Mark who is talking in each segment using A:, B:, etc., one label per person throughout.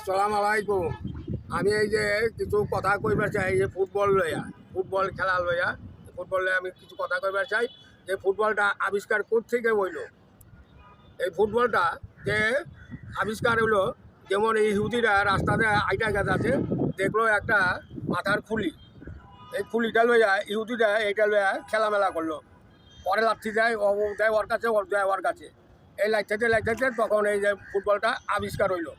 A: আসসালামু আলাইকুম। আমি এই যে কিছু কথা কইবার চাই, এই যে ফুটবল খেলা লইয়া ফুটবল লইয়া আমি কিছু কথা কইবার চাই। যে ফুটবলটা আবিষ্কার কোত্থেকে হইল? এই ফুটবলটা যে আবিষ্কার হইলো, যেমন এই ইহুদিরা রাস্তাতে আইটা গাছ আছে, দেখলো একটা মাথার খুলি, এই খুলিটা লইয়া ইহুদিরা এইটা লইয়া খেলামেলা করলো। পরে লাঠি দেয়, ও দেয় ওর কাছে, ওর দেয় ওর কাছে, এই লাইতে তখন এই যে ফুটবলটা আবিষ্কার হইল।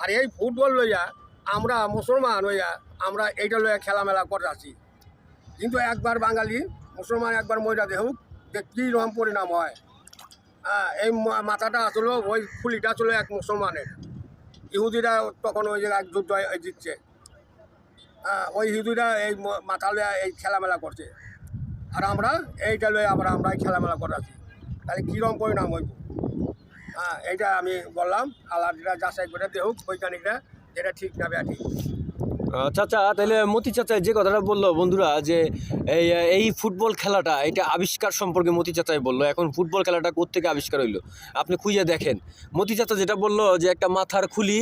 A: আর এই ফুটবল লইয়া আমরা মুসলমান হইয়া আমরা এইটা লইয়া খেলামেলা করে আছি। কিন্তু একবার বাঙালি মুসলমান একবার মইরা দেখুক যে কী রকম পরিণাম হয়। এই মাথাটা আসলে ওই খুলিটা ছিল এক মুসলমানের। ইহুদিরা তখন ওই জায়গায় যুদ্ধ জিতছে। ওই ইহুদিরা এই মাথা লইয়া এই খেলামেলা করছে, আর আমরা এইটা লইয়া আমরা খেলামেলা করে আছি। তাহলে কীরকম পরিণাম হইব? এইটা আমি বললাম, আল্লাহ যাচাই করে দেখুক বৈজ্ঞানিকরা যেটা ঠিক না ঠিক।
B: চাচা, তাহলে মতি চাচা যে কথাটা বললো বন্ধুরা, যে এই ফুটবল খেলাটা এটা আবিষ্কার সম্পর্কে মতি চাচাই বললো। এখন ফুটবল খেলাটা কোত্থেকে আবিষ্কার হইলো আপনি খুঁজে দেখেন। মতি চাচা যেটা বললো যে একটা মাথার খুলি,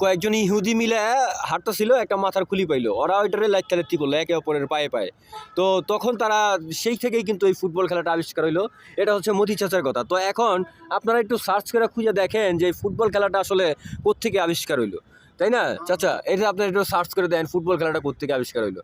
B: কয়েকজন ইহুদি মিলে হাঁটতেছিল, একটা মাথার খুলি পাইলো, ওরা ওইটারে লাইত্তি করলো একে অপরের পায়ে পায়ে। তো তখন তারা সেই থেকেই কিন্তু এই ফুটবল খেলাটা আবিষ্কার হইলো। এটা হচ্ছে মতি চাচার কথা। তো এখন আপনারা একটু সার্চ করে খুঁজে দেখেন যে এই ফুটবল খেলাটা আসলে কোত্থেকে আবিষ্কার হইলো, তাই না চাচা? এটা আপনারা একটু সার্চ করে দেন ফুটবল খেলাটা কোত্থেকে আবিষ্কার হইলো।